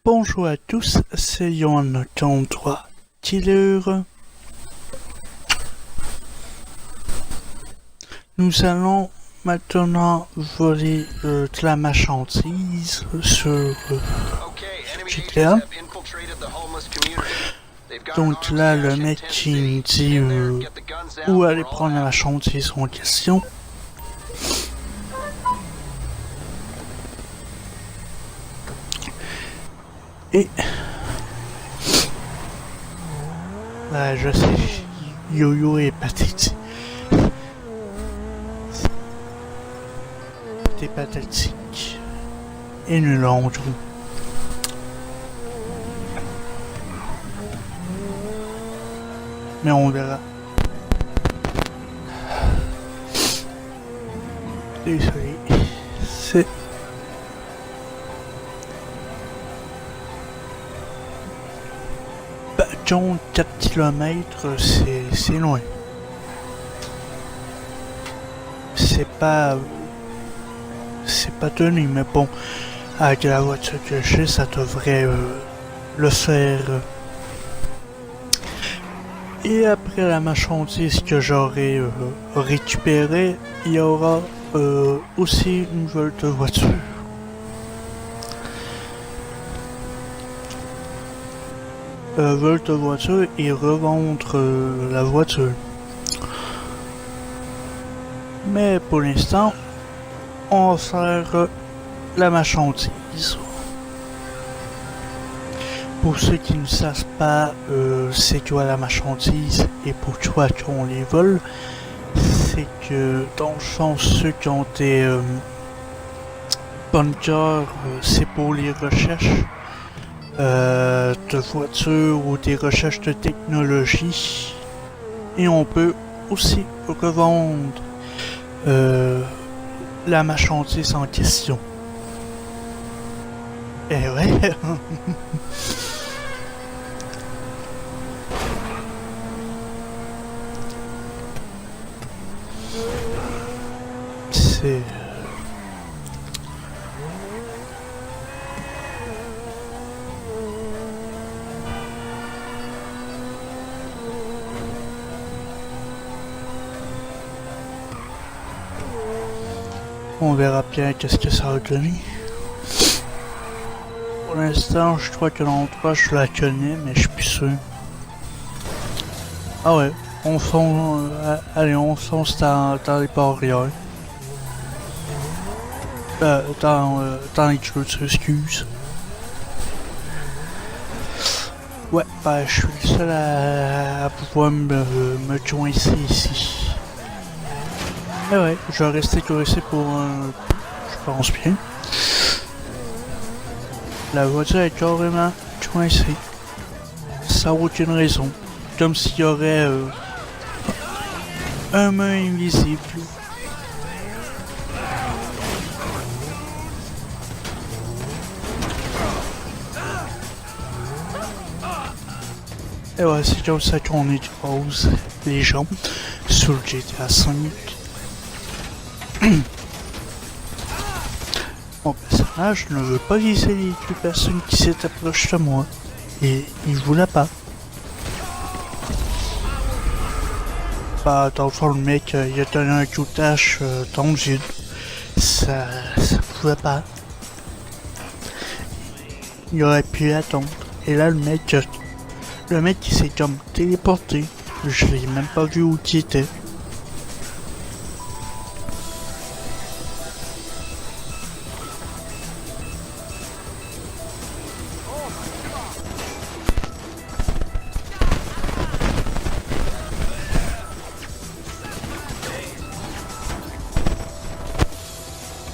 Bonjour à tous, c'est Yohan 43 Killer. Nous allons maintenant voler de la marchandise sur GTA. Donc là, le mec qui me dit où aller prendre la marchandise en question. Et je sais, Yo-Yo est pathétique. T'es pathétique. Et nul en tout. Mais on verra. Désolé. C'est... John, 4 km, c'est loin. C'est pas tenu, mais bon, avec la voiture que j'ai, ça devrait le faire. Et après la marchandise que j'aurai récupérée, il y aura aussi une nouvelle voiture. Veulent de voiture et revendre la voiture. Mais pour l'instant, on va faire la marchandise. Pour ceux qui ne savent pas c'est quoi la marchandise et pourquoi on les vole, c'est que dans le sens ceux qui ont des bunkers, c'est pour les recherches de voitures ou des recherches de technologie, et on peut aussi revendre la marchandise en question. Et ouais. C'est... On verra bien qu'est-ce que ça va donner. Pour l'instant, je crois que l'endroit, je la connais, mais je suis plus sûr. Ah ouais, on fonce, allez, on fonce dans les barrières. Dans les clôtures, excuse. Ouais, je suis le seul à pouvoir me coincer ici. Mais ouais, je vais rester coincé pour je pense bien. La voiture est carrément coincée. Sans aucune raison. Comme s'il y aurait un main invisible. Et ouais, c'est comme ça qu'on expose les gens sur le GTA 5. Mon personnage ne veut pas viser les deux personnes qui s'approchent de moi. Et il voulait pas. Bah, dans le fond, le mec, il a donné un coup de tâche dans le vide. Ça pouvait pas. Il aurait pu attendre. Et là, le mec il s'est comme téléporté. Je l'ai même pas vu où il était.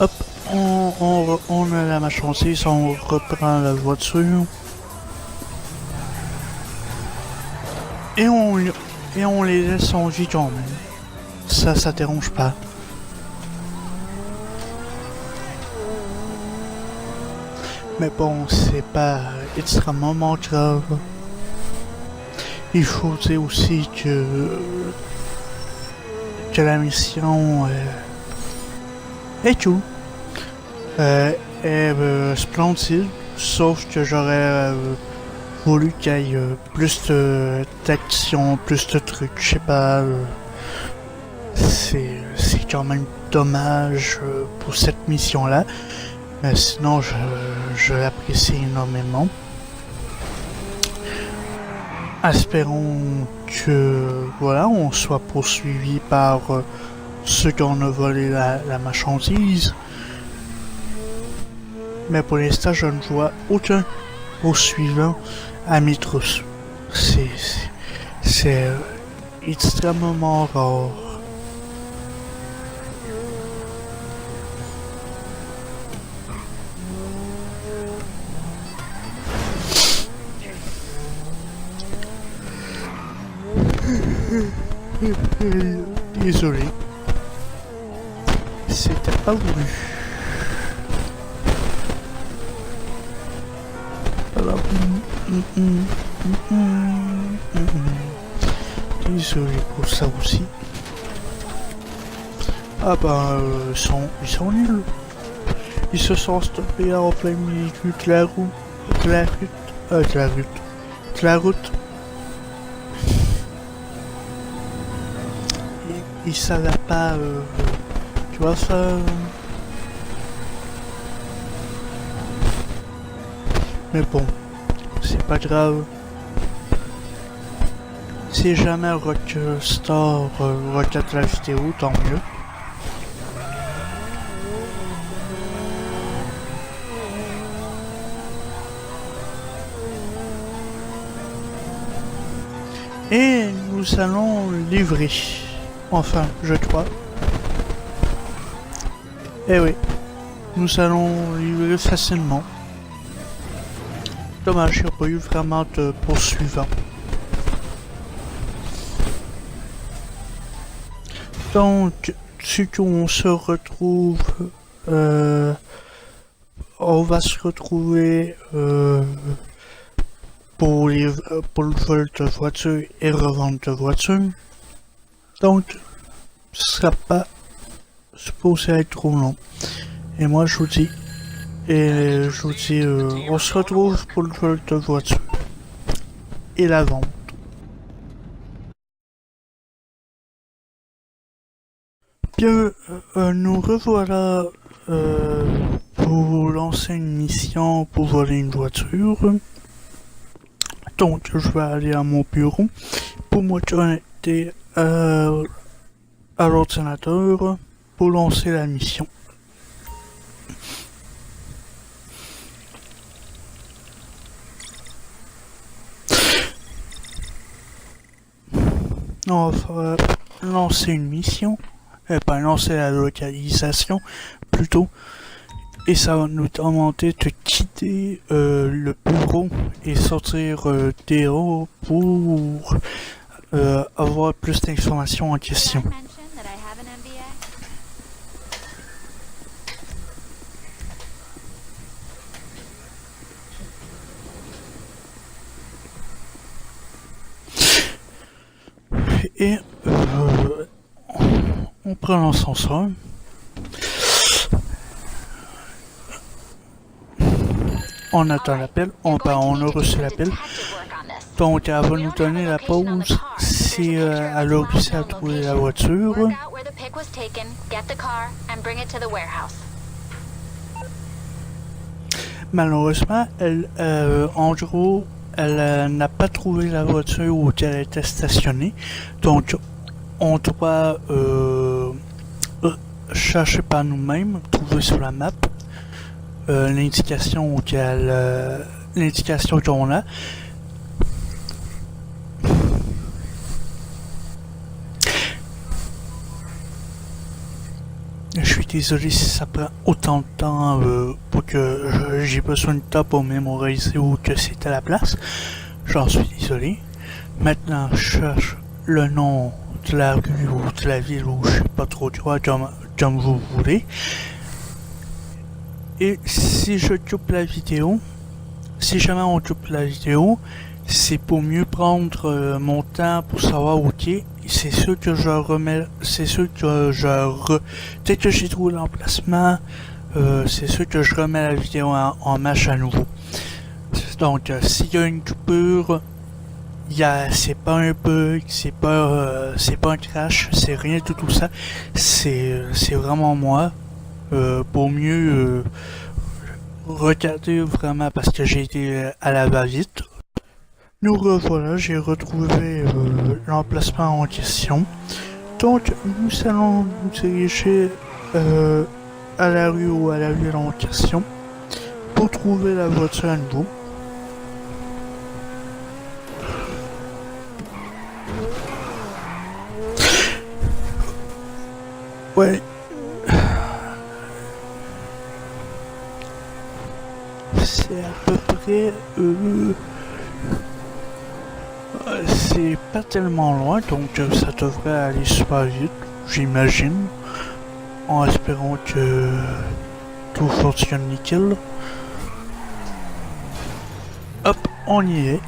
Hop, on a la marchandise, on reprend la voiture. Et on les laisse en vie quand même. Ça dérange pas. Mais bon, c'est pas extrêmement grave. Il faut dire aussi que la mission est tout. est splendide, sauf que j'aurais voulu qu'il y ait plus d'action, plus de trucs, je sais pas. C'est quand même dommage pour cette mission-là, mais sinon je l'apprécie énormément. Espérons que voilà, on soit poursuivi par ceux qui ont volé la marchandise. Mais pour l'instant, je ne vois aucun poursuivant à mes trousses. C'est extrêmement rare. Désolé. C'était pas voulu. Alors, désolé pour ça aussi. Ah ben, ils sont nuls. Ils se sont stoppés en plein milieu de la route. De la route. Ils savaient pas, tu vois ça. Mais bon, c'est pas grave. Si jamais Rockstar regarde la vidéo, tant mieux. Et nous allons livrer. Enfin, je crois. Eh oui, nous allons livrer facilement. Dommage, il n'y a pas eu vraiment de poursuivants. Donc, si on se retrouve, on va se retrouver pour le vol de voiture et revente de voiture. Donc, ce sera pas supposé être trop long. Et moi, je vous dis, on se retrouve pour le vol de voiture et la vente. Bien, nous revoilà pour lancer une mission pour voler une voiture. Donc, je vais aller à mon bureau pour me connecter à l'ordinateur pour lancer la mission. On va lancer une mission, pas lancer la localisation plutôt, et ça va nous demander de quitter le bureau et sortir des hauts pour avoir plus d'informations en question. Et on prend l'ascenseur. On attend l'appel, on a reçu l'appel. Donc elle va nous donner la pause si elle a réussi à trouver la voiture. Malheureusement, en gros, elle n'a pas trouvé la voiture où elle était stationnée. Donc on doit chercher par nous-mêmes, trouver sur la map l'indication qu'on a. Je suis désolé si ça prend autant de temps pour que j'ai besoin de temps pour mémoriser où que c'était la place. J'en suis désolé. Maintenant, je cherche le nom de la rue ou de la ville ou je sais pas trop quoi comme vous voulez. Et si je coupe la vidéo, si jamais on coupe la vidéo, c'est pour mieux prendre mon temps pour savoir ok, c'est sûr que je remets, c'est sûr que dès que j'ai trouvé l'emplacement, c'est sûr que je remets la vidéo en marche à nouveau. Donc, s'il y a une coupure, c'est pas un bug, c'est pas un crash, c'est rien de tout ça. C'est vraiment moi. Pour mieux regarder vraiment parce que j'ai été à la va-vite. Nous revoilà, j'ai retrouvé l'emplacement en question. Donc, nous allons nous diriger à la rue ou à la ville en question pour trouver la voiture à nouveau. Ouais. C'est à peu près... c'est pas tellement loin, donc ça devrait aller super vite, j'imagine. En espérant que tout fonctionne nickel. Hop, on y est.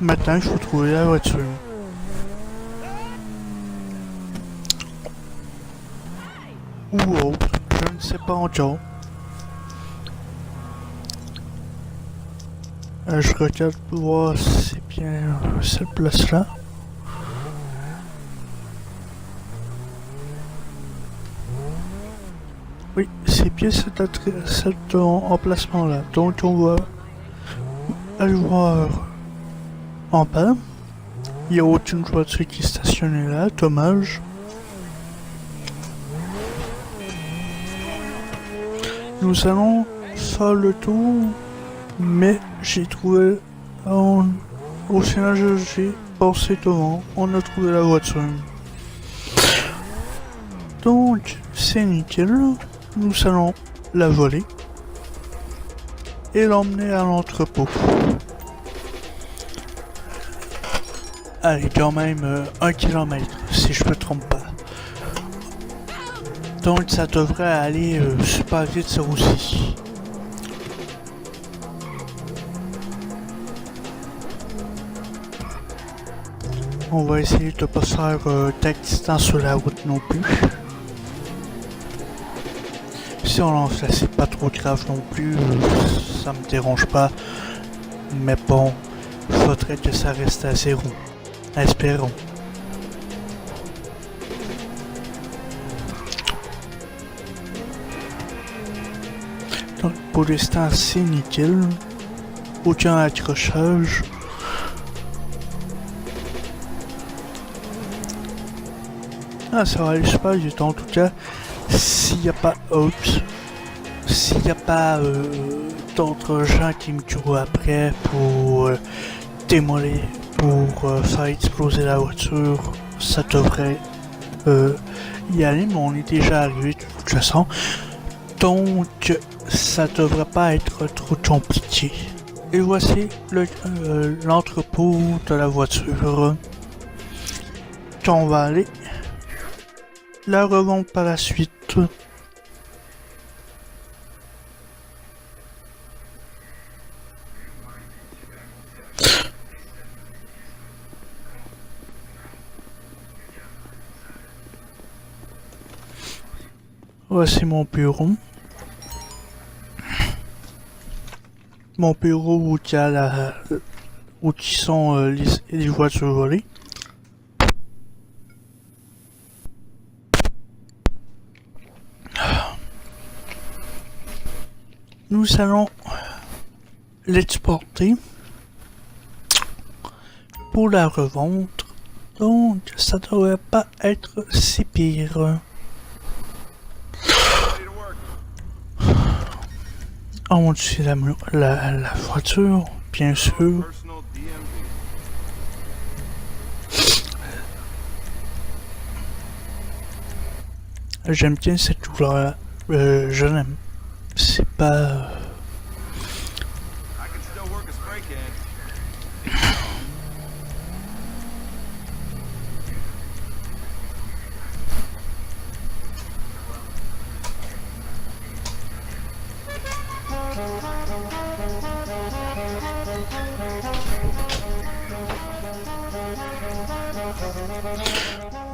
Maintenant, il faut trouver la voiture. Ou autre, je ne sais pas encore. Je regarde pour voir si c'est bien cette place-là. Oui, c'est bien cet emplacement-là. Donc on va aller voir en bas. Il n'y a aucune voiture qui est stationnée là, dommage. Nous allons faire le tour, mais j'ai trouvé au Sénat, j'ai passé devant, on a trouvé la voiture. Donc c'est nickel, nous allons la voler et l'emmener à l'entrepôt. Allez, quand même 1 km, si je me trompe pas. Donc ça devrait aller super vite ça aussi. On va essayer de ne pas faire d'accident sur la route non plus. Si on lance là, c'est pas trop grave non plus, ça me dérange pas. Mais bon, faudrait que ça reste à 0. Espérons. Donc pour l'instant c'est nickel. Aucun accrochage. Ah, ça va aller super vite en tout cas. S'il n'y a pas s'il n'y a pas d'autres gens qui me courent après pour démolir, pour faire exploser la voiture, ça devrait y aller, mais on est déjà arrivé de toute façon. Donc ça devrait pas être trop compliqué. Et voici l'entrepôt de la voiture qu'on va aller la revendre par la suite. Voici mon bureau. Mon bureau où il y a où sont les voitures volées. Nous allons l'exporter pour la revendre, donc ça devrait pas être si pire. Oh mon dieu, c'est la voiture, bien sûr. J'aime bien cette couleur-là, je l'aime. C'est pas...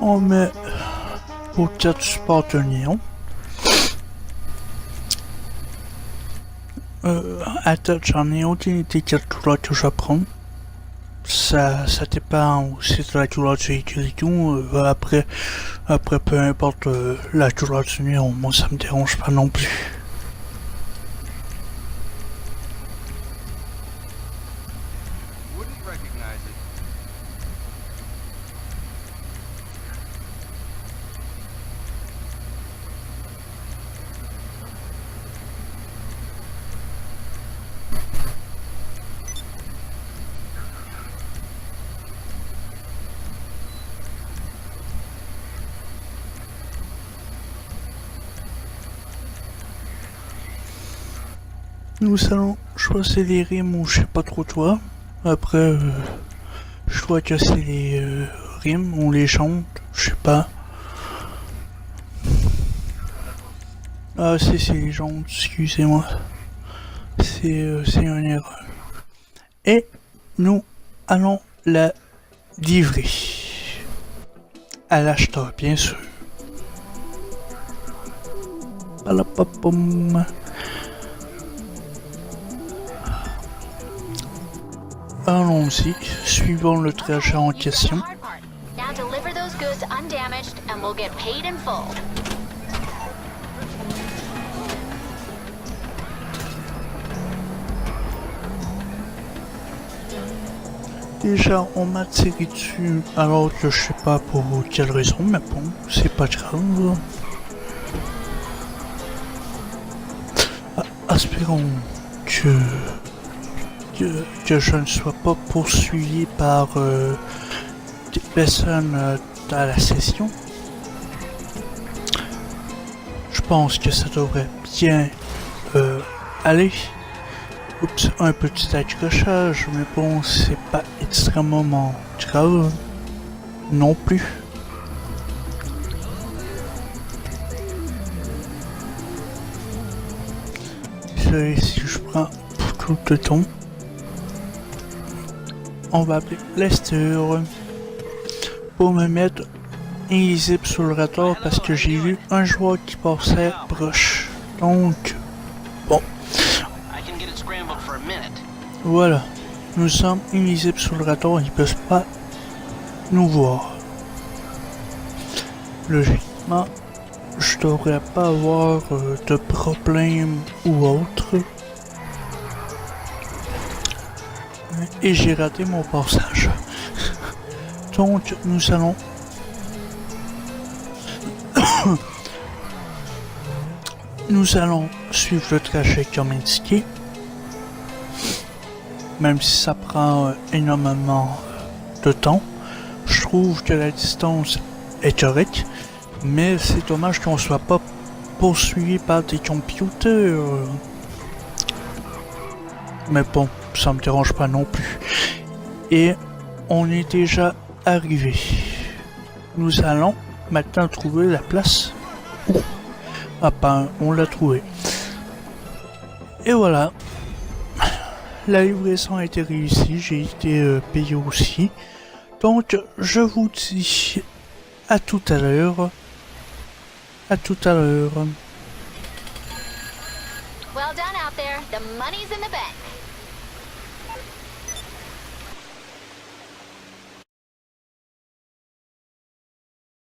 On met au 4 support de néon. Attends, j'en ai aucune idée quelle couleur que je vais prendre. Ça dépend aussi de la couleur du véhicule et tout. Après, peu importe la couleur du néon, moi ça me dérange pas non plus. Nous allons choisir les rimes ou je sais pas trop toi. Après, je crois que c'est les rimes, on les chante, je sais pas. Ah si, c'est les jantes, excusez-moi. C'est une erreur. Et nous allons la livrer à l'acheteur, bien sûr. Palapapam. Allons-y, suivons le trajet en question. Now deliver those goods undamaged and we'll get paid in full. Déjà, on m'a tiré dessus alors que je sais pas pour quelle raison, mais bon, c'est pas grave. Espérons que je ne sois pas poursuivi par des personnes à la session. Je pense que ça devrait bien aller. Oups, un petit accrochage, mais bon, c'est pas extrêmement grave non plus. Désolé si je prends beaucoup de temps. On va appeler Lester pour me mettre invisible sur le radar parce que j'ai vu un joueur qui passait proche. Donc, bon. Voilà. Nous sommes invisibles sur le radar, ils ne peuvent pas nous voir. Logiquement, je devrais pas avoir de problème ou autre. Et j'ai raté mon passage. Donc nous allons nous allons suivre le trajet comme indiqué. Même si ça prend énormément de temps, je trouve que la distance est correcte, mais c'est dommage qu'on soit pas poursuivi par des computers. Mais bon, ça me dérange pas non plus. Et on est déjà arrivé. Nous allons maintenant trouver la place. Ah ben, on l'a trouvé. Et voilà. La livraison a été réussie, j'ai été payé aussi. Donc, je vous dis à tout à l'heure. À tout à l'heure. Well done out there. The money's in the bank.